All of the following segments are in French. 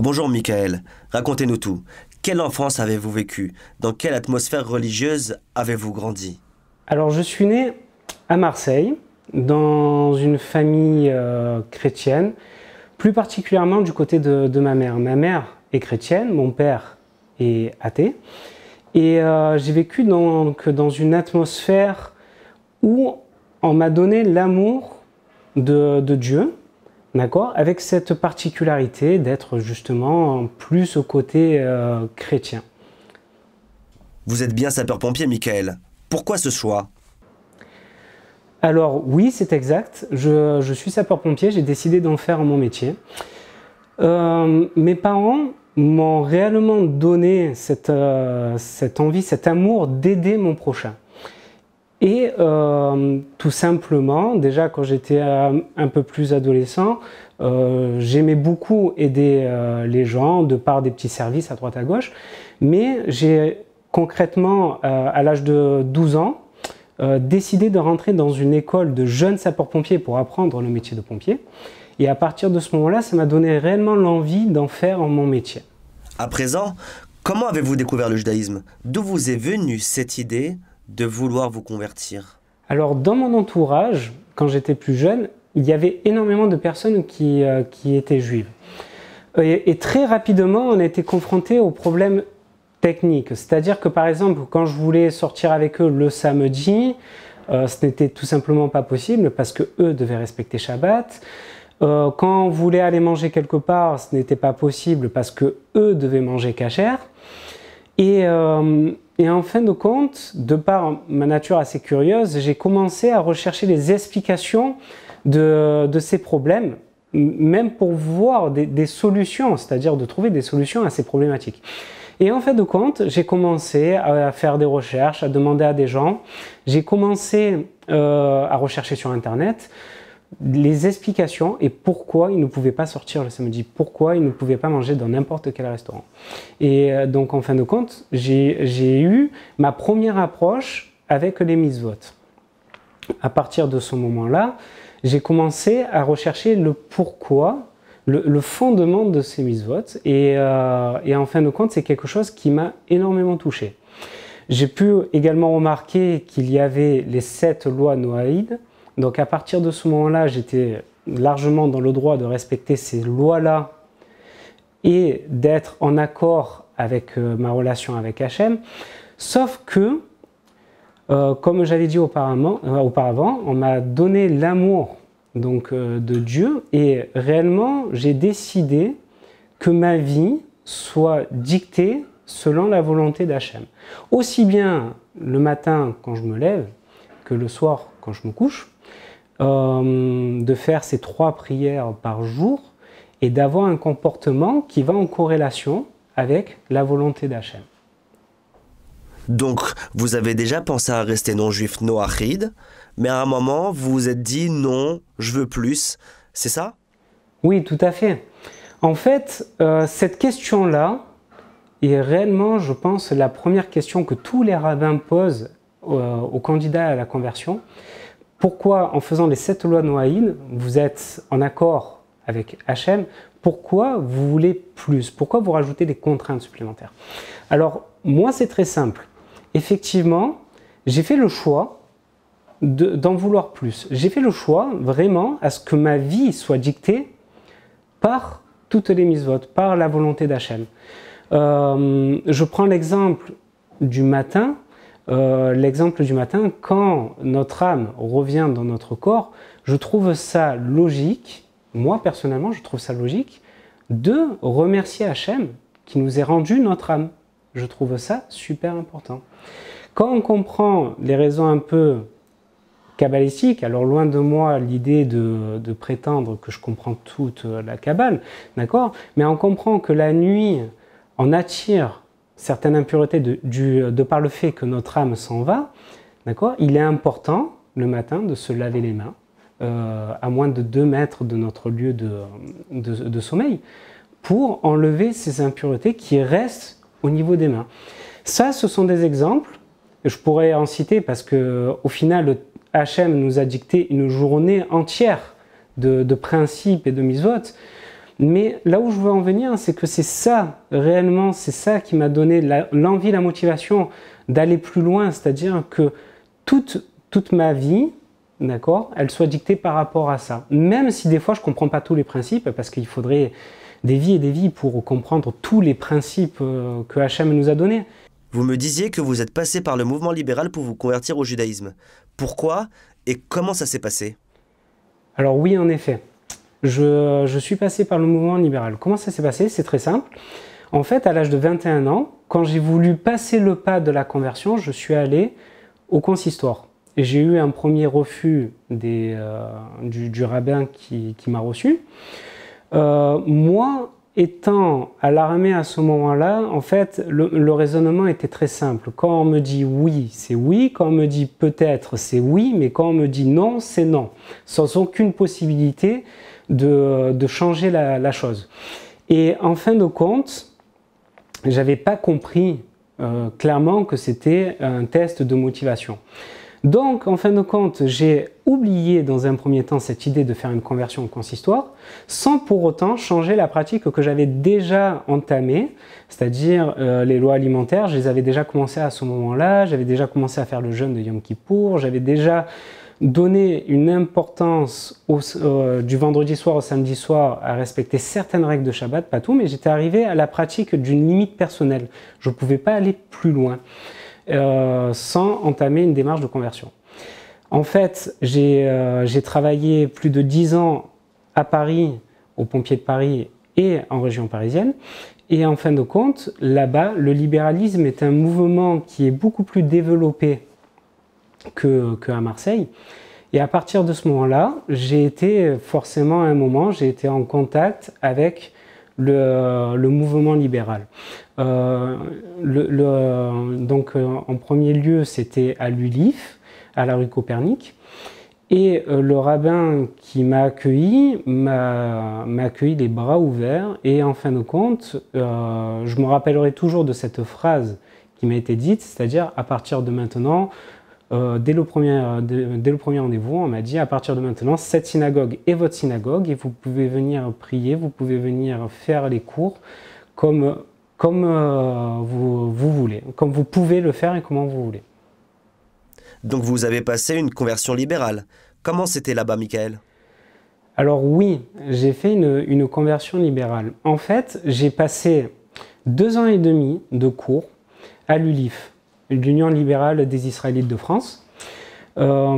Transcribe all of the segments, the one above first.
Bonjour Michael, racontez-nous tout. Quelle enfance avez-vous vécue? Dans quelle atmosphère religieuse avez-vous grandi? Alors, je suis né à Marseille, dans une famille chrétienne, plus particulièrement du côté de ma mère. Ma mère est chrétienne, mon père est athée. Et j'ai vécu dans une atmosphère où on m'a donné l'amour de Dieu, d'accord, avec cette particularité d'être justement plus au côté chrétien. Vous êtes bien sapeur-pompier, Michael. Pourquoi ce choix? Alors oui, c'est exact, je suis sapeur-pompier, j'ai décidé d'en faire mon métier. Mes parents m'ont réellement donné cette envie, cet amour d'aider mon prochain. Et tout simplement, déjà quand j'étais un peu plus adolescent, j'aimais beaucoup aider les gens de par des petits services à droite à gauche, mais j'ai concrètement, à l'âge de 12 ans, décidé de rentrer dans une école de jeunes sapeurs-pompiers pour apprendre le métier de pompier. Et à partir de ce moment-là, ça m'a donné réellement l'envie d'en faire mon métier. À présent, comment avez-vous découvert le judaïsme? D'où vous est venue cette idée de vouloir vous convertir? Alors, dans mon entourage, quand j'étais plus jeune, il y avait énormément de personnes qui étaient juives. Et très rapidement, on a été confronté aux problèmes techniques. C'est-à-dire que, par exemple, quand je voulais sortir avec eux le samedi, ce n'était tout simplement pas possible parce qu'eux devaient respecter Shabbat. Quand on voulait aller manger quelque part, ce n'était pas possible parce qu'eux devaient manger kasher. Et en fin de compte, de par ma nature assez curieuse, j'ai commencé à rechercher les explications de ces problèmes, même pour voir des solutions, c'est-à-dire de trouver des solutions à ces problématiques. Et en fin de compte, j'ai commencé à faire des recherches, à demander à des gens. J'ai commencé à rechercher sur Internet les explications et pourquoi ils ne pouvaient pas sortir le samedi, pourquoi ils ne pouvaient pas manger dans n'importe quel restaurant. Et donc en fin de compte, j'ai eu ma première approche avec les mitzvot. À partir de ce moment-là, j'ai commencé à rechercher le pourquoi, le fondement de ces mitzvot. Et en fin de compte, c'est quelque chose qui m'a énormément touché. J'ai pu également remarquer qu'il y avait les 7 lois noaïdes. Donc à partir de ce moment-là, j'étais largement dans le droit de respecter ces lois-là et d'être en accord avec ma relation avec Hachem. Sauf que, comme j'avais dit auparavant, on m'a donné l'amour de Dieu et réellement j'ai décidé que ma vie soit dictée selon la volonté d'Hachem. Aussi bien le matin quand je me lève que le soir quand je me couche. De faire ces 3 prières par jour et d'avoir un comportement qui va en corrélation avec la volonté d'Hachem. Donc, vous avez déjà pensé à rester non-juif noachide, mais à un moment, vous vous êtes dit non, je veux plus, c'est ça? Oui, tout à fait. En fait, cette question-là est réellement, je pense, la première question que tous les rabbins posent aux candidats à la conversion. Pourquoi, en faisant les 7 lois noaïdes, vous êtes en accord avec Hachem? Pourquoi vous voulez plus? Pourquoi vous rajoutez des contraintes supplémentaires? Alors, moi, c'est très simple. Effectivement, j'ai fait le choix d'en vouloir plus. J'ai fait le choix, vraiment, à ce que ma vie soit dictée par toutes les mitzvot, par la volonté d'Hachem. Je prends l'exemple du matin. Quand notre âme revient dans notre corps, je trouve ça logique, moi personnellement je trouve ça logique, de remercier Hachem qui nous ait rendu notre âme. Je trouve ça super important. Quand on comprend les raisons un peu kabbalistiques, alors loin de moi l'idée de prétendre que je comprends toute la Kabbale, d'accord, mais on comprend que la nuit, on attire certaines impuretés de par le fait que notre âme s'en va, d'accord, il est important le matin de se laver les mains, à moins de 2 mètres de notre lieu de sommeil, pour enlever ces impuretés qui restent au niveau des mains. Ça, ce sont des exemples, je pourrais en citer parce qu'au final, Hachem nous a dicté une journée entière de principes et de mitzvot. Mais là où je veux en venir, c'est que c'est ça, réellement, c'est ça qui m'a donné l'envie, la motivation d'aller plus loin, c'est-à-dire que toute ma vie, d'accord, elle soit dictée par rapport à ça. Même si des fois je ne comprends pas tous les principes, parce qu'il faudrait des vies et des vies pour comprendre tous les principes que Hachem nous a donnés. Vous me disiez que vous êtes passé par le mouvement libéral pour vous convertir au judaïsme. Pourquoi et comment ça s'est passé? Alors oui, en effet. Je suis passé par le mouvement libéral. Comment ça s'est passé? C'est très simple. En fait, à l'âge de 21 ans, quand j'ai voulu passer le pas de la conversion, je suis allé au consistoire. Et j'ai eu un premier refus du rabbin qui m'a reçu. Moi, étant à l'armée à ce moment-là, en fait, le raisonnement était très simple. Quand on me dit oui, c'est oui. Quand on me dit peut-être, c'est oui. Mais quand on me dit non, c'est non. Sans aucune possibilité de changer la chose. Et en fin de compte, j'avais pas compris clairement que c'était un test de motivation. Donc, en fin de compte, j'ai oublié dans un premier temps cette idée de faire une conversion au consistoire, sans pour autant changer la pratique que j'avais déjà entamée, c'est-à-dire les lois alimentaires, je les avais déjà commencées à ce moment-là, j'avais déjà commencé à faire le jeûne de Yom Kippour, j'avais déjà donné une importance du vendredi soir au samedi soir à respecter certaines règles de Shabbat, pas tout, mais j'étais arrivé à la pratique d'une limite personnelle. Je ne pouvais pas aller plus loin. Sans entamer une démarche de conversion. En fait, j'ai travaillé plus de 10 ans à Paris, aux pompiers de Paris et en région parisienne. Et en fin de compte, là-bas, le libéralisme est un mouvement qui est beaucoup plus développé qu'à Marseille. Et à partir de ce moment-là, j'ai été forcément à un moment, j'ai été en contact avec le mouvement libéral. Donc en premier lieu, c'était à l'ULIF, à la rue Copernic, et le rabbin qui m'a accueilli les bras ouverts, et en fin de compte, je me rappellerai toujours de cette phrase qui m'a été dite, c'est-à-dire à partir de maintenant, dès le premier rendez-vous, on m'a dit à partir de maintenant, cette synagogue est votre synagogue et vous pouvez venir prier, vous pouvez venir faire les cours comme vous voulez, comme vous pouvez le faire et comment vous voulez. Donc vous avez passé une conversion libérale. Comment c'était là-bas, Michael? Alors oui, j'ai fait une conversion libérale. En fait, j'ai passé 2 ans et demi de cours à l'ULIF, l'Union libérale des Israélites de France. Au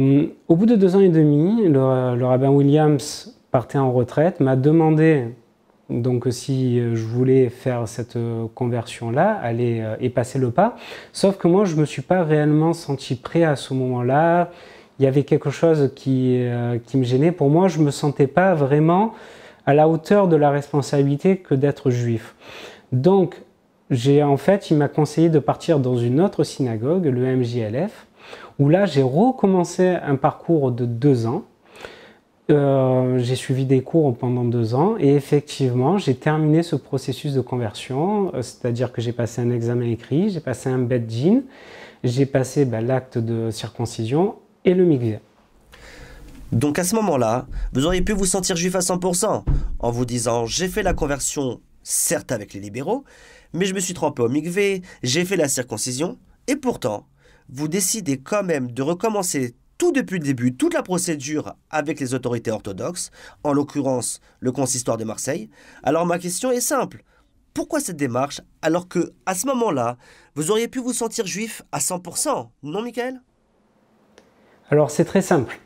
bout de 2 ans et demi, le rabbin Williams partait en retraite, m'a demandé donc si je voulais faire cette conversion-là, aller et passer le pas. Sauf que moi, je ne me suis pas réellement senti prêt à ce moment-là. Il y avait quelque chose qui me gênait. Pour moi, je ne me sentais pas vraiment à la hauteur de la responsabilité que d'être juif. Donc, il m'a conseillé de partir dans une autre synagogue, le MJLF, où là, j'ai recommencé un parcours de 2 ans. J'ai suivi des cours pendant 2 ans et effectivement, j'ai terminé ce processus de conversion, c'est-à-dire que j'ai passé un examen écrit, j'ai passé un bet din, j'ai passé l'acte de circoncision et le mikvé. Donc à ce moment-là, vous auriez pu vous sentir juif à 100% en vous disant « j'ai fait la conversion, certes avec les libéraux, mais je me suis trompé au mikvé, j'ai fait la circoncision, et pourtant, vous décidez quand même de recommencer tout depuis le début, toute la procédure avec les autorités orthodoxes, en l'occurrence le consistoire de Marseille. Alors ma question est simple, pourquoi cette démarche alors que à ce moment-là, vous auriez pu vous sentir juif à 100%, non Michael? Alors c'est très simple.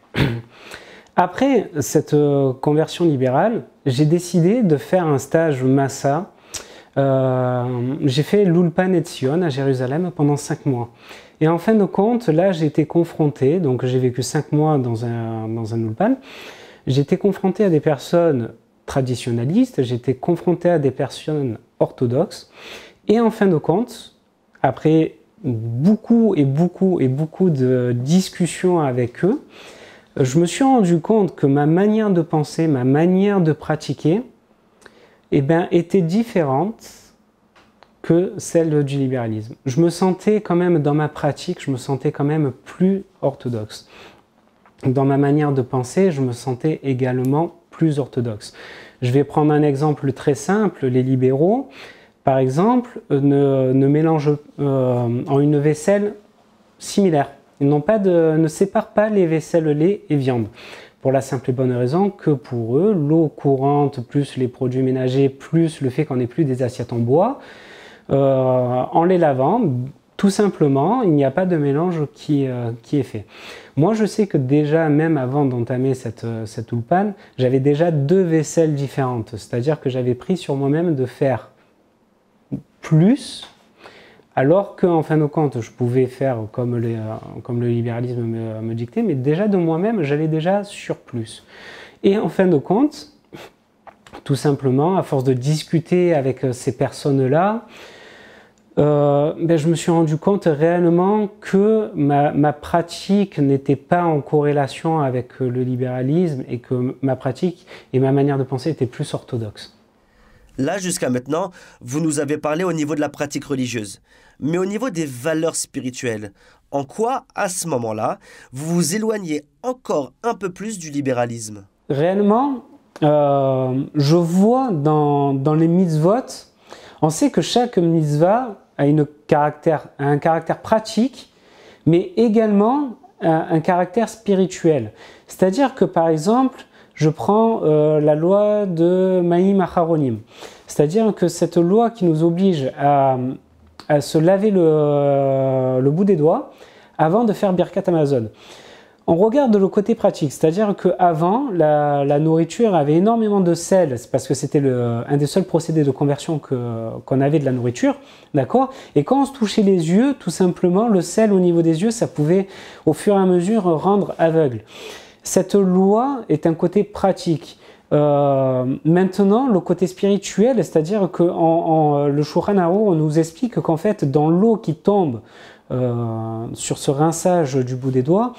Après cette conversion libérale, j'ai décidé de faire un stage Massa. J'ai fait l'Ulpan Etzion à Jérusalem pendant 5 mois. Et en fin de compte, là, j'ai été confronté, donc j'ai vécu 5 mois dans un Ulpan, j'ai été confronté à des personnes traditionnalistes, j'ai été confronté à des personnes orthodoxes, et en fin de compte, après beaucoup de discussions avec eux, je me suis rendu compte que ma manière de penser, ma manière de pratiquer, était différente que celle du libéralisme. Je me sentais quand même, dans ma pratique, je me sentais quand même plus orthodoxe. Dans ma manière de penser, je me sentais également plus orthodoxe. Je vais prendre un exemple très simple. Les libéraux, par exemple, ne mélangent en une vaisselle similaire. Ils ne séparent pas les vaisselles lait et viande. Pour la simple et bonne raison que pour eux, l'eau courante, plus les produits ménagers, plus le fait qu'on n'ait plus des assiettes en bois, en les lavant, tout simplement, il n'y a pas de mélange qui est fait. Moi, je sais que déjà, même avant d'entamer cette ulpan, j'avais déjà 2 vaisselles différentes. C'est-à-dire que j'avais pris sur moi-même de faire plus, alors qu'en fin de compte, je pouvais faire comme le libéralisme me dictait, mais déjà de moi-même, j'allais déjà sur plus. Et en fin de compte, tout simplement, à force de discuter avec ces personnes-là, je me suis rendu compte réellement que ma pratique n'était pas en corrélation avec le libéralisme et que ma pratique et ma manière de penser étaient plus orthodoxes. Là, jusqu'à maintenant, vous nous avez parlé au niveau de la pratique religieuse. Mais au niveau des valeurs spirituelles, en quoi, à ce moment-là, vous vous éloignez encore un peu plus du libéralisme? Réellement, je vois dans les mitzvot, on sait que chaque mitzvah a un caractère pratique, mais également un caractère spirituel. C'est-à-dire que, par exemple, je prends la loi de Maïm Acharonim. C'est-à-dire que cette loi qui nous oblige à se laver le bout des doigts avant de faire Birkat Hamazon. On regarde le côté pratique, c'est-à-dire qu'avant, la nourriture avait énormément de sel, c'est parce que c'était un des seuls procédés de conversion qu'on avait de la nourriture, d'accord? Et quand on se touchait les yeux, tout simplement, le sel au niveau des yeux, ça pouvait au fur et à mesure rendre aveugle. Cette loi est un côté pratique. Maintenant, le côté spirituel, c'est-à-dire que le Shulchan Arour nous explique qu'en fait, dans l'eau qui tombe sur ce rinçage du bout des doigts,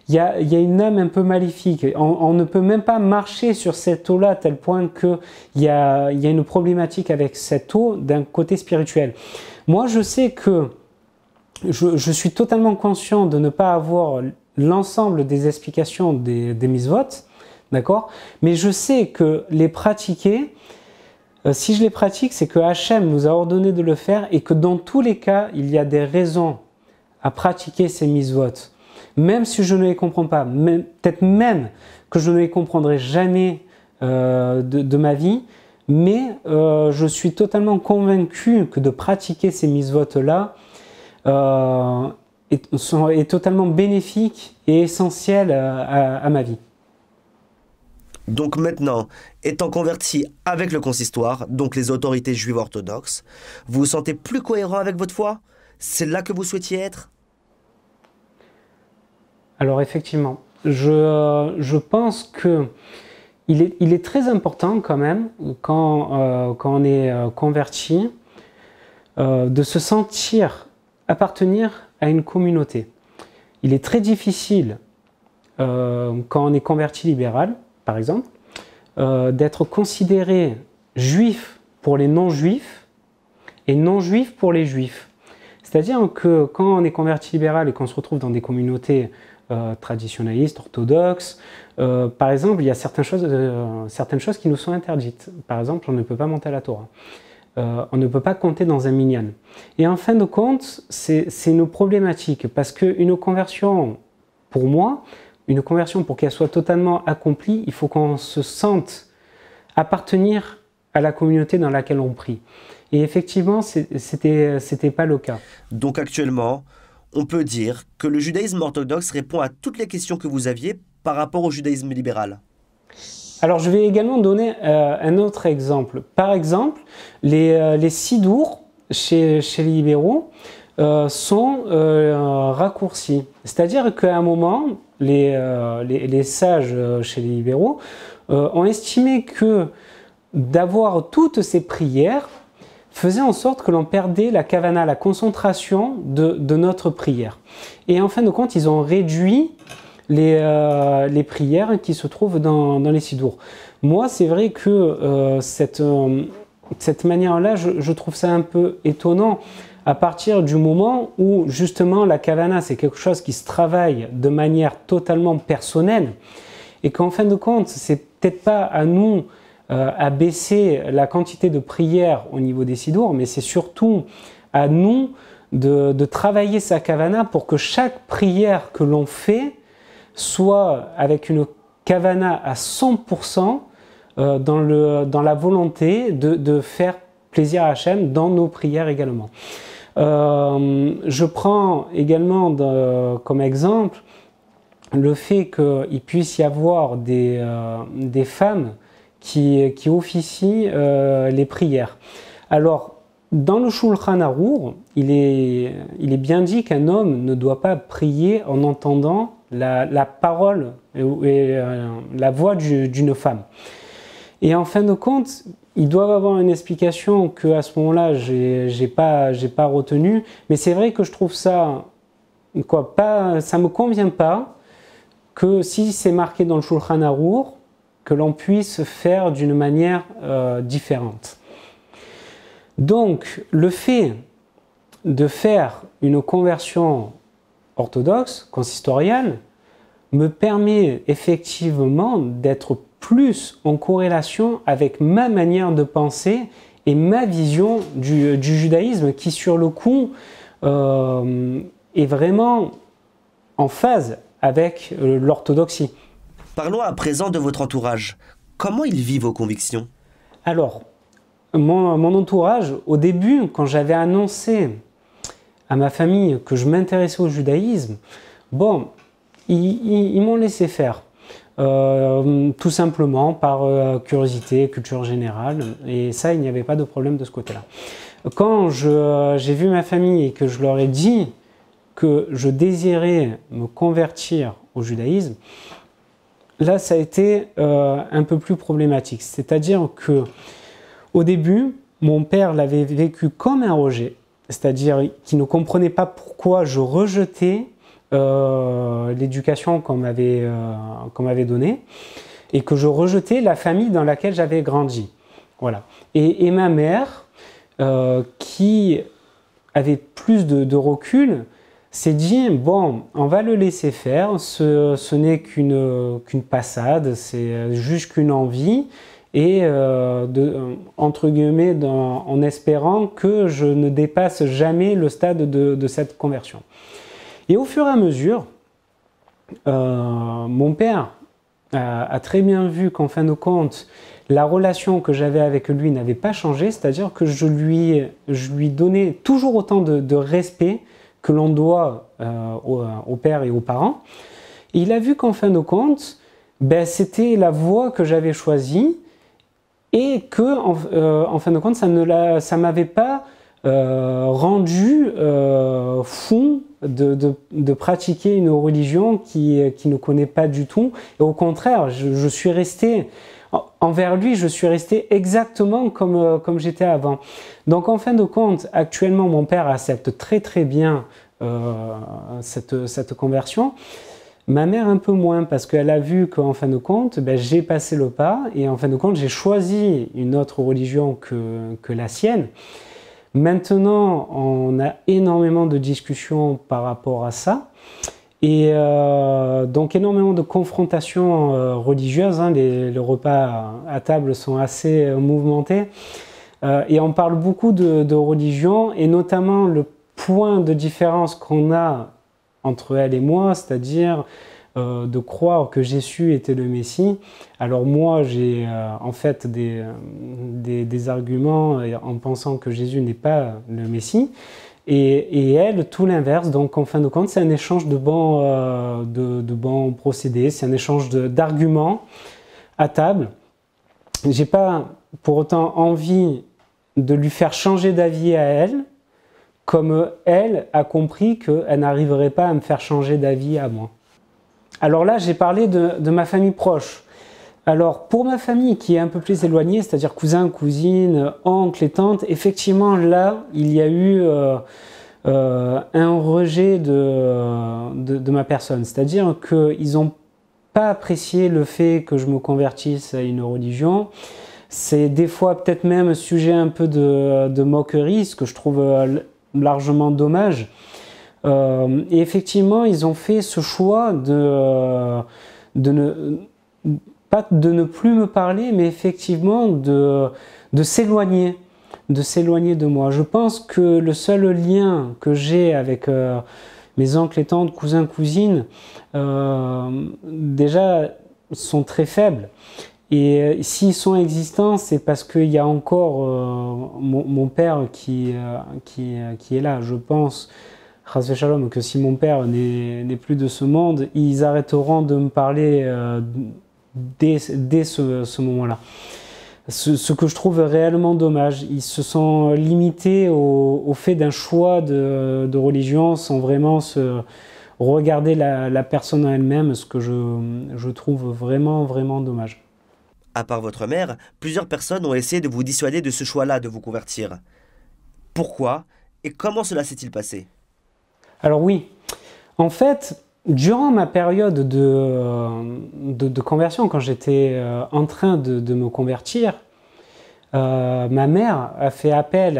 il y a une âme un peu maléfique. On ne peut même pas marcher sur cette eau-là à tel point qu'il y a une problématique avec cette eau d'un côté spirituel. Moi, je sais que je suis totalement conscient de ne pas avoir l'ensemble des explications des mitzvot, d'accord? Mais je sais que les pratiquer, si je les pratique, c'est que Hachem nous a ordonné de le faire et que dans tous les cas, il y a des raisons à pratiquer ces mitzvot. Même si je ne les comprends pas, peut-être même que je ne les comprendrai jamais de ma vie, mais je suis totalement convaincu que de pratiquer ces mitzvot-là est totalement bénéfique et essentiel à ma vie. Donc maintenant, étant converti avec le consistoire, donc les autorités juives orthodoxes, vous vous sentez plus cohérent avec votre foi? C'est là que vous souhaitiez être? Alors effectivement, je pense que il est très important quand même, quand on est converti, de se sentir appartenir à une communauté. Il est très difficile, quand on est converti libéral, par exemple, d'être considéré juif pour les non-juifs et non-juif pour les juifs. C'est-à-dire que quand on est converti libéral et qu'on se retrouve dans des communautés traditionnalistes, orthodoxes, par exemple, il y a certaines choses qui nous sont interdites. Par exemple, on ne peut pas monter à la Torah. On ne peut pas compter dans un minyan. Et en fin de compte, c'est une problématique parce qu'une conversion, pour moi, une conversion pour qu'elle soit totalement accomplie, il faut qu'on se sente appartenir à la communauté dans laquelle on prie. Et effectivement, c'était pas le cas. Donc actuellement, on peut dire que le judaïsme orthodoxe répond à toutes les questions que vous aviez par rapport au judaïsme libéral. Alors, je vais également donner un autre exemple. Par exemple, les sidours chez les libéraux sont raccourcis. C'est-à-dire qu'à un moment, les sages chez les libéraux ont estimé que d'avoir toutes ces prières faisait en sorte que l'on perdait la kavana, la concentration de notre prière. Et en fin de compte, ils ont réduit les prières qui se trouvent dans les sidours. Moi, c'est vrai que cette manière-là, je trouve ça un peu étonnant à partir du moment où justement la kavana, c'est quelque chose qui se travaille de manière totalement personnelle et qu'en fin de compte, c'est peut-être pas à nous à baisser la quantité de prières au niveau des sidours, mais c'est surtout à nous de travailler sa kavana pour que chaque prière que l'on fait soit avec une kavana à 100% dans la volonté de faire plaisir à Hachem dans nos prières également. Je prends également comme exemple le fait qu'il puisse y avoir des femmes qui officient les prières. Alors, dans le Shulchan Arour, il est bien dit qu'un homme ne doit pas prier en entendant la parole et la voix d'une femme. Et en fin de compte, ils doivent avoir une explication que à ce moment-là, j'ai pas retenue. Mais c'est vrai que je trouve ça, ça me convient pas que si c'est marqué dans le Shulchan Arour, que l'on puisse faire d'une manière différente. Donc, le fait de faire une conversion orthodoxe, consistoriale, me permet effectivement d'être plus en corrélation avec ma manière de penser et ma vision du judaïsme qui, sur le coup, est vraiment en phase avec l'orthodoxie. Parlons à présent de votre entourage. Comment il vit vos convictions? Alors, mon entourage, au début, quand j'avais annoncé à ma famille que je m'intéressais au judaïsme, bon, ils m'ont laissé faire. Tout simplement par curiosité, culture générale, et ça, il n'y avait pas de problème de ce côté-là. Quand j'ai vu ma famille et que je leur ai dit que je désirais me convertir au judaïsme, là, ça a été un peu plus problématique. C'est-à-dire que au début, mon père l'avait vécu comme un rejet, c'est-à-dire qu'il ne comprenait pas pourquoi je rejetais l'éducation qu'on m'avait donnée et que je rejetais la famille dans laquelle j'avais grandi. Voilà. Et ma mère, qui avait plus de recul, s'est dit, bon, on va le laisser faire, ce n'est qu'une passade, c'est juste qu'une envie, et entre guillemets, en espérant que je ne dépasse jamais le stade de cette conversion. Et au fur et à mesure, mon père a très bien vu qu'en fin de compte, la relation que j'avais avec lui n'avait pas changé, c'est-à-dire que je lui donnais toujours autant de respect que l'on doit au père et aux parents. Et il a vu qu'en fin de compte, c'était la voie que j'avais choisie et que, en fin de compte, ça ne m'avait pas rendu fou de pratiquer une religion qui ne connaît pas du tout. Et au contraire, je suis resté, envers lui, je suis resté exactement comme j'étais avant. Donc en fin de compte, actuellement, mon père accepte très très bien cette conversion. Ma mère un peu moins, parce qu'elle a vu qu'en fin de compte, j'ai passé le pas et en fin de compte, j'ai choisi une autre religion que la sienne. Maintenant, on a énormément de discussions par rapport à ça et donc énormément de confrontations religieuses. Les repas à table sont assez mouvementés et on parle beaucoup de religion et notamment le point de différence qu'on a entre elle et moi, c'est-à-dire de croire que Jésus était le Messie. Alors moi, j'ai en fait des arguments en pensant que Jésus n'est pas le Messie, et elle, tout l'inverse. Donc en fin de compte, c'est un échange de bons procédés, c'est un échange d'arguments à table. J'ai pas pour autant envie de lui faire changer d'avis à elle, comme elle a compris qu'elle n'arriverait pas à me faire changer d'avis à moi. Alors là, j'ai parlé de ma famille proche. Alors, pour ma famille qui est un peu plus éloignée, c'est-à-dire cousins, cousines, oncles et tantes, effectivement, là, il y a eu un rejet de ma personne. C'est-à-dire qu'ils n'ont pas apprécié le fait que je me convertisse à une religion. C'est des fois peut-être même sujet un peu de moquerie, ce que je trouve largement dommage. Et effectivement, ils ont fait ce choix pas de ne plus me parler, mais effectivement de s'éloigner de moi. Je pense que le seul lien que j'ai avec mes oncles et tantes, cousins, cousines, déjà sont très faibles. Et s'ils sont existants, c'est parce qu'il y a encore mon père qui est là. Je pense, Chas Shalom, que si mon père n'est plus de ce monde, ils arrêteront de me parler dès ce moment-là. Ce que je trouve réellement dommage, ils se sont limités au fait d'un choix de religion sans vraiment se regarder la personne en elle-même, ce que je trouve vraiment, vraiment dommage. À part votre mère, plusieurs personnes ont essayé de vous dissuader de ce choix-là de vous convertir. Pourquoi et comment cela s'est-il passé? Alors oui, en fait, durant ma période de conversion, quand j'étais en train de me convertir, ma mère a fait appel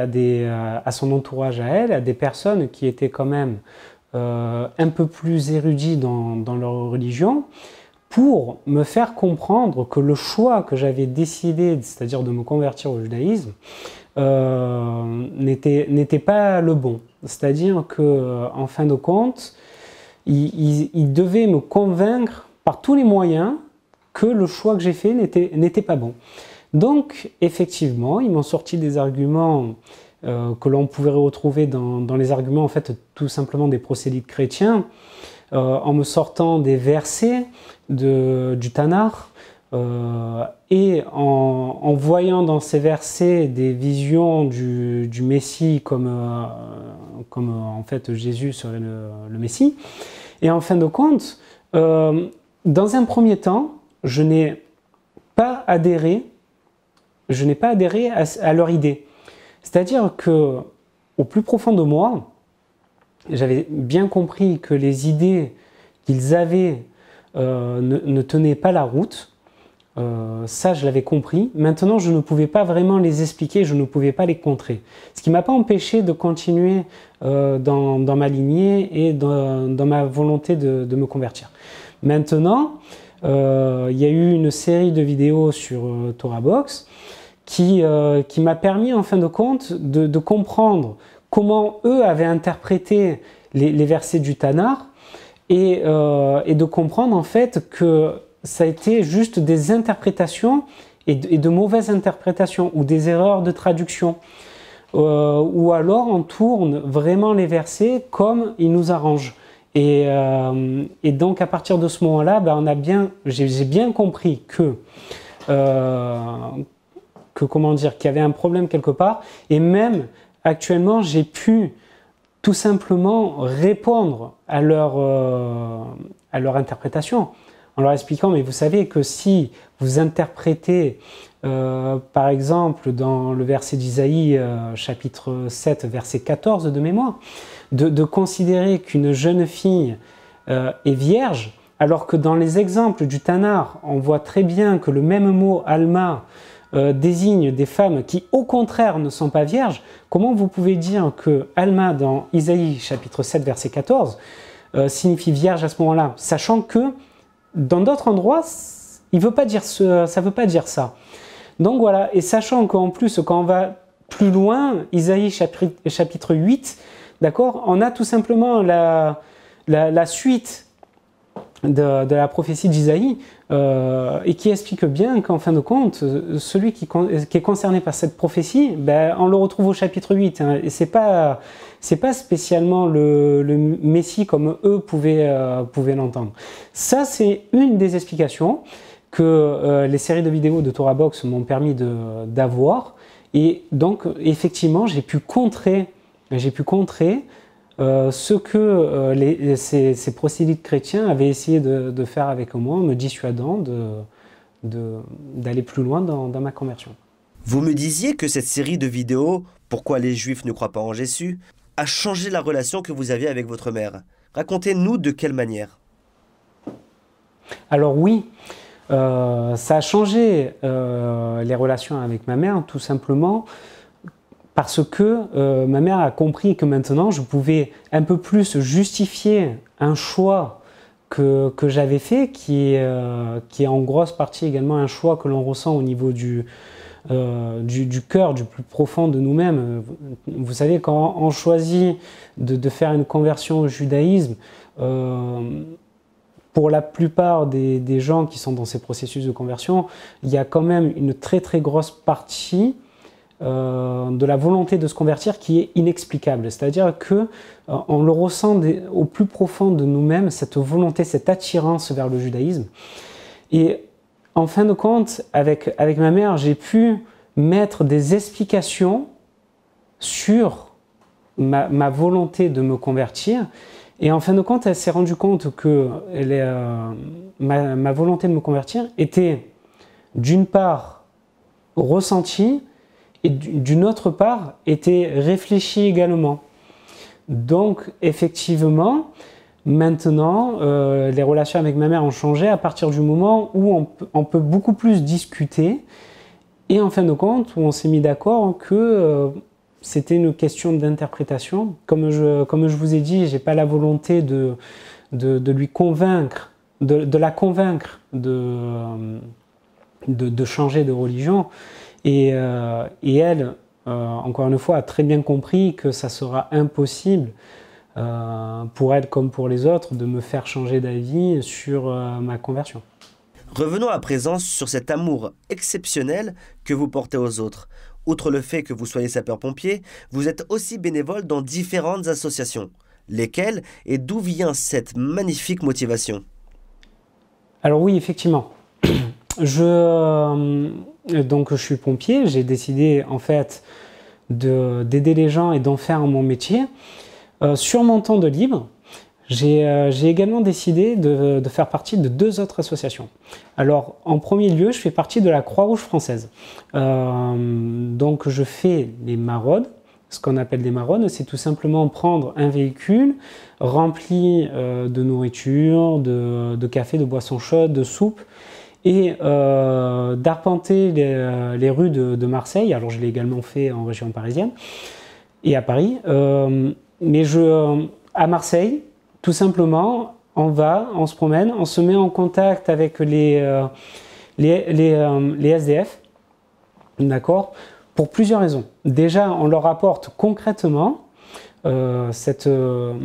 à son entourage à elle, à des personnes qui étaient quand même un peu plus érudits dans leur religion, pour me faire comprendre que le choix que j'avais décidé, c'est-à-dire de me convertir au judaïsme, n'était pas le bon. C'est-à-dire qu'en fin de compte, il devait me convaincre par tous les moyens que le choix que j'ai fait n'était pas bon. Donc, effectivement, ils m'ont sorti des arguments que l'on pouvait retrouver dans les arguments, en fait, tout simplement des prosélytes chrétiens, en me sortant des versets du Tanakh, et en voyant dans ces versets des visions du Messie comme en fait Jésus serait le Messie. Et en fin de compte, dans un premier temps, je n'ai pas adhéré à leur idée. C'est-à-dire que, au plus profond de moi, j'avais bien compris que les idées qu'ils avaient ne tenaient pas la route. Ça, je l'avais compris. Maintenant, je ne pouvais pas vraiment les expliquer, je ne pouvais pas les contrer. Ce qui ne m'a pas empêché de continuer dans ma lignée et dans ma volonté de me convertir. Maintenant, il y a eu une série de vidéos sur Torah Box qui m'a permis, en fin de compte, de comprendre comment eux avaient interprété les versets du Tanakh et de comprendre en fait que ça a été juste des interprétations et de mauvaises interprétations ou des erreurs de traduction. Ou alors on tourne vraiment les versets comme il nous arrange. Et donc à partir de ce moment-là, j'ai bien compris comment dire, qu'il y avait un problème quelque part. Et même actuellement, j'ai pu tout simplement répondre à leur interprétation, en leur expliquant, mais vous savez que si vous interprétez, par exemple, dans le verset d'Isaïe, chapitre 7, verset 14 de mémoire, de considérer qu'une jeune fille est vierge, alors que dans les exemples du Tanakh, on voit très bien que le même mot « alma » désigne des femmes qui, au contraire, ne sont pas vierges. Comment vous pouvez dire que « alma » dans Isaïe, chapitre 7, verset 14, signifie vierge à ce moment-là, sachant que dans d'autres endroits, ça ne veut pas dire ça. Donc voilà, et sachant qu'en plus, quand on va plus loin, Isaïe chapitre 8, d'accord, on a tout simplement la suite de la prophétie d'Isaïe et qui explique bien qu'en fin de compte, celui qui est concerné par cette prophétie, on le retrouve au chapitre 8. Hein, et c'est pas spécialement le Messie comme eux pouvaient l'entendre. Ça, c'est une des explications que les séries de vidéos de Torah Box m'ont permis d'avoir. Et donc, effectivement, j'ai pu contrer ce que ces prosélytes chrétiens avaient essayé de faire avec moi, me dissuadant d'aller plus loin dans ma conversion. Vous me disiez que cette série de vidéos, Pourquoi les Juifs ne croient pas en Jésus, a changé la relation que vous aviez avec votre mère. Racontez-nous de quelle manière. Alors oui, ça a changé les relations avec ma mère, tout simplement parce que ma mère a compris que maintenant je pouvais un peu plus justifier un choix que j'avais fait, qui est en grosse partie également un choix que l'on ressent au niveau du cœur, du plus profond de nous-mêmes. Vous savez, quand on choisit de faire une conversion au judaïsme, pour la plupart des gens qui sont dans ces processus de conversion, il y a quand même une très très grosse partie de la volonté de se convertir qui est inexplicable. C'est-à-dire que on le ressent au plus profond de nous-mêmes, cette volonté, cette attirance vers le judaïsme. Et en fin de compte, avec ma mère, j'ai pu mettre des explications sur ma volonté de me convertir. Et en fin de compte, elle s'est rendue compte que ma volonté de me convertir était d'une part ressentie et d'une autre part était réfléchie également. Donc effectivement, maintenant, les relations avec ma mère ont changé à partir du moment où on peut beaucoup plus discuter et en fin de compte, où on s'est mis d'accord que c'était une question d'interprétation. Comme je vous ai dit, je n'ai pas la volonté de lui convaincre, de la convaincre de changer de religion. Et elle, encore une fois, a très bien compris que ça sera impossible pour elle comme pour les autres de me faire changer d'avis sur ma conversion. Revenons à présent sur cet amour exceptionnel que vous portez aux autres. Outre le fait que vous soyez sapeur-pompier, vous êtes aussi bénévole dans différentes associations. Lesquelles et d'où vient cette magnifique motivation? Alors oui, effectivement. Donc je suis pompier, j'ai décidé en fait d'aider les gens et d'en faire mon métier. Sur mon temps de libre, j'ai également décidé de faire partie de 2 autres associations. Alors en premier lieu, je fais partie de la Croix-Rouge française. Donc je fais les maraudes. Ce qu'on appelle des maraudes, c'est tout simplement prendre un véhicule rempli de nourriture, de café, de boissons chaudes, de soupe, et d'arpenter les rues de Marseille. Alors je l'ai également fait en région parisienne et à Paris. Mais à Marseille, tout simplement, on se promène, on se met en contact avec les SDF, d'accord, pour plusieurs raisons. Déjà, on leur apporte concrètement ce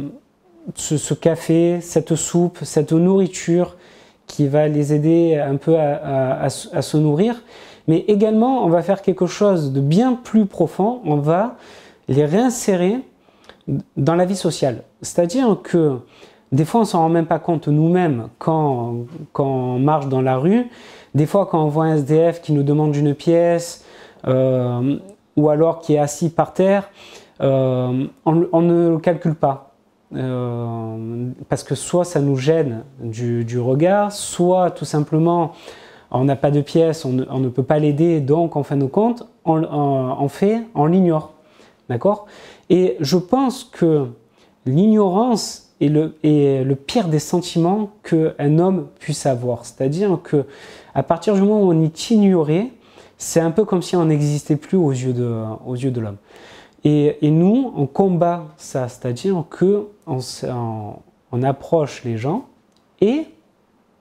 café, cette soupe, cette nourriture qui va les aider un peu à se nourrir. Mais également, on va faire quelque chose de bien plus profond, on va les réinsérer dans la vie sociale. C'est-à-dire que des fois, on ne s'en rend même pas compte nous-mêmes quand on marche dans la rue. Des fois, quand on voit un SDF qui nous demande une pièce ou alors qui est assis par terre, on ne le calcule pas. Parce que soit ça nous gêne du regard, soit tout simplement on n'a pas de pièce, on ne peut pas l'aider, donc en fin de compte, on l'ignore. D'accord ? Et je pense que l'ignorance est le pire des sentiments qu'un homme puisse avoir. C'est-à-dire qu'à partir du moment où on est ignoré, c'est un peu comme si on n'existait plus aux yeux de l'homme. Et nous, on combat ça, c'est-à-dire qu'on approche les gens et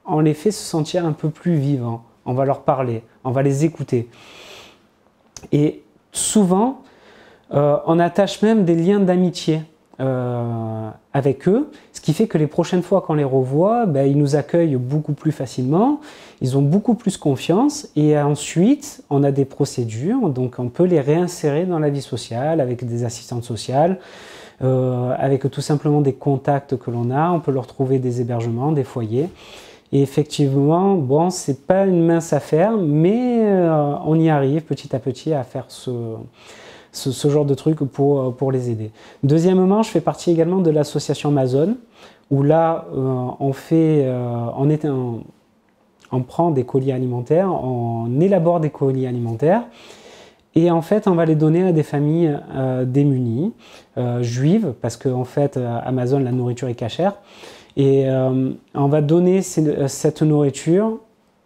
on les fait se sentir un peu plus vivants. On va leur parler, on va les écouter. Et souvent, on attache même des liens d'amitié avec eux, ce qui fait que les prochaines fois qu'on les revoit, ils nous accueillent beaucoup plus facilement, ils ont beaucoup plus confiance et ensuite on a des procédures, donc on peut les réinsérer dans la vie sociale avec des assistantes sociales, avec tout simplement des contacts que l'on a, on peut leur trouver des hébergements, des foyers. Et effectivement, bon, c'est pas une mince affaire, mais on y arrive petit à petit à faire ce genre de trucs pour les aider. Deuxièmement, je fais partie également de l'association Amazon, où là, on prend des colis alimentaires, on élabore des colis alimentaires, et en fait, on va les donner à des familles démunies, juives, parce qu'en fait, Amazon, la nourriture est cachère, et on va donner cette nourriture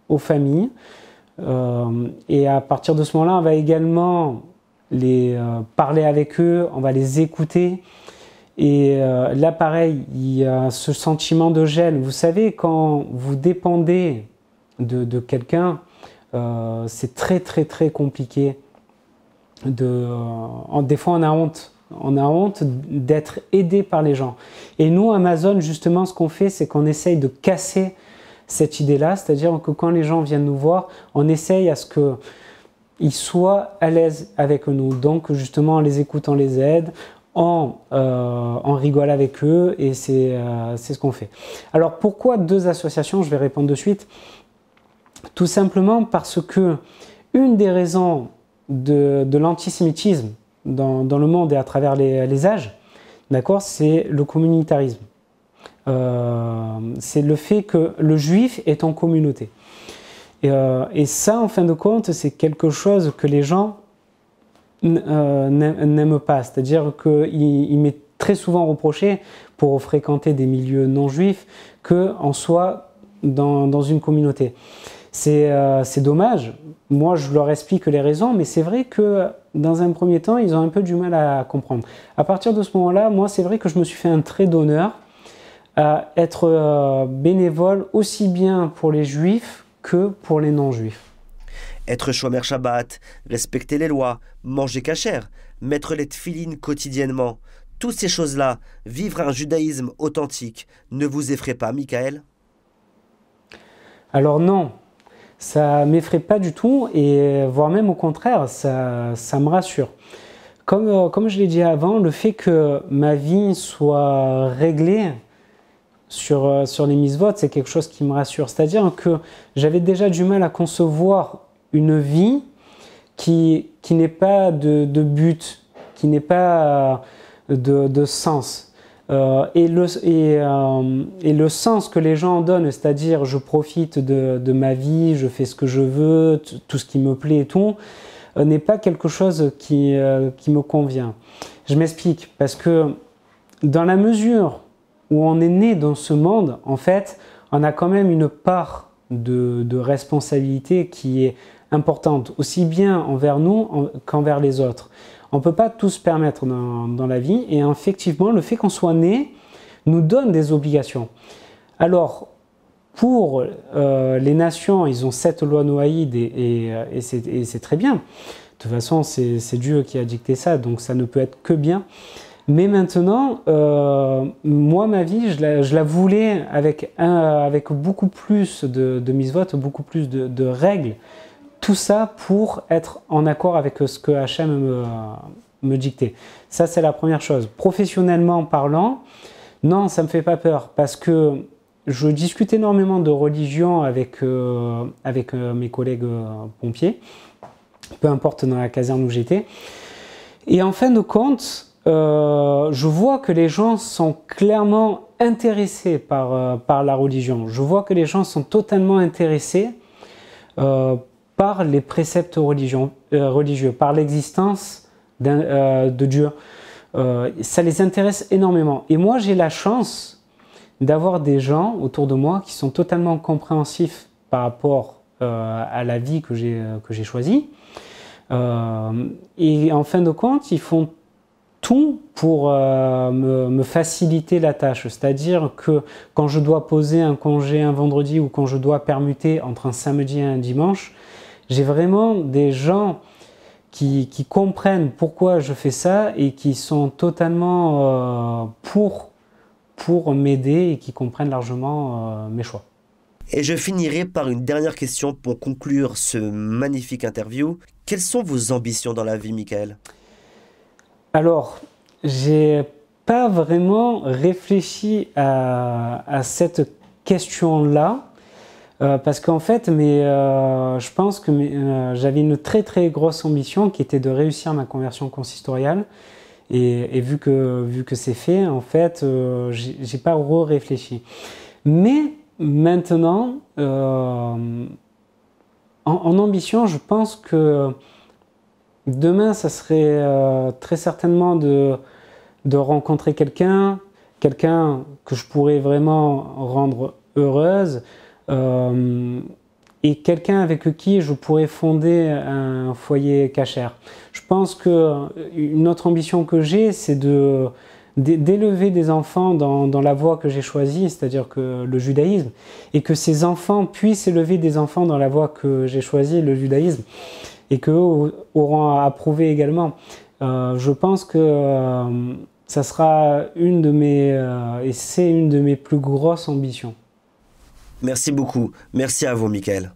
aux familles, et à partir de ce moment-là, on va également parler avec eux, on va les écouter là, pareil, il y a ce sentiment de gêne. Vous savez, quand vous dépendez de quelqu'un, c'est très, très, très compliqué. Des fois, on a honte. On a honte d'être aidé par les gens. Et nous, Amazon, justement, ce qu'on fait, c'est qu'on essaye de casser cette idée-là. C'est-à-dire que quand les gens viennent nous voir, on essaye à ce qu'ils soient à l'aise avec nous. Donc, justement, on les écoute, on les aide, on rigole avec eux, et c'est ce qu'on fait. Alors, pourquoi 2 associations? Je vais répondre de suite. Tout simplement parce que une des raisons de l'antisémitisme dans le monde et à travers les âges, d'accord, c'est le communautarisme. C'est le fait que le juif est en communauté. Et ça, en fin de compte, c'est quelque chose que les gens n'aiment pas. C'est-à-dire qu'il m'est très souvent reproché, pour fréquenter des milieux non juifs, qu'on soit dans une communauté. C'est dommage. Moi, je leur explique les raisons, mais c'est vrai que dans un premier temps, ils ont un peu du mal à comprendre. À partir de ce moment-là, moi, c'est vrai que je me suis fait un trait d'honneur à être bénévole aussi bien pour les juifs que pour les non-juifs. Être Shomer Shabbat, respecter les lois, manger cachère, mettre les tefilines quotidiennement, toutes ces choses-là, vivre un judaïsme authentique, ne vous effraie pas, Michael? Alors non. Ça ne m'effraie pas du tout, et voire même au contraire, ça me rassure. Comme je l'ai dit avant, le fait que ma vie soit réglée sur les mitzvot, c'est quelque chose qui me rassure. C'est-à-dire que j'avais déjà du mal à concevoir une vie qui n'ait pas de but, qui n'ait pas de sens. Et le sens que les gens donnent, c'est-à-dire je profite de ma vie, je fais ce que je veux, tout ce qui me plaît et tout, n'est pas quelque chose qui me convient. Je m'explique, parce que dans la mesure où on est né dans ce monde, en fait, on a quand même une part de responsabilité qui est importante, aussi bien envers nous qu'envers les autres. On ne peut pas tout se permettre dans la vie, et effectivement, le fait qu'on soit né nous donne des obligations. Alors, pour les nations, ils ont 7 lois noaïdes, et c'est très bien. De toute façon, c'est Dieu qui a dicté ça, donc ça ne peut être que bien. Mais maintenant, moi, ma vie, je la voulais avec beaucoup plus de mitzvot, beaucoup plus de règles. Tout ça pour être en accord avec ce que Hachem me dictait. Ça, c'est la première chose. Professionnellement parlant, non, ça ne me fait pas peur, parce que je discute énormément de religion avec mes collègues pompiers, peu importe dans la caserne où j'étais. Et en fin de compte, je vois que les gens sont clairement intéressés par la religion. Je vois que les gens sont totalement intéressés par les préceptes religieux, par l'existence de Dieu. Ça les intéresse énormément. Et moi, j'ai la chance d'avoir des gens autour de moi qui sont totalement compréhensifs par rapport à la vie que j'ai choisie. Et en fin de compte, ils font tout pour me faciliter la tâche. C'est-à-dire que quand je dois poser un congé un vendredi, ou quand je dois permuter entre un samedi et un dimanche, j'ai vraiment des gens qui comprennent pourquoi je fais ça, et qui sont totalement pour m'aider, et qui comprennent largement mes choix. Et je finirai par une dernière question pour conclure ce magnifique interview. Quelles sont vos ambitions dans la vie, Michael? Alors, j'ai pas vraiment réfléchi à cette question-là. Parce qu'en fait, je pense que j'avais une très très grosse ambition, qui était de réussir ma conversion consistoriale, et vu que c'est fait, en fait, j'ai pas réfléchi. Mais maintenant, en ambition, je pense que demain, ça serait très certainement de rencontrer quelqu'un que je pourrais vraiment rendre heureuse. Et quelqu'un avec qui je pourrais fonder un foyer cachère. Je pense qu'une autre ambition que j'ai, c'est d'élever des enfants dans la voie que j'ai choisie, c'est-à-dire que le judaïsme, et que ces enfants puissent élever des enfants dans la voie que j'ai choisie, le judaïsme, et qu'eux auront à approuver également. Je pense que ça sera et c'est une de mes plus grosses ambitions. Merci beaucoup. Merci à vous, Michael.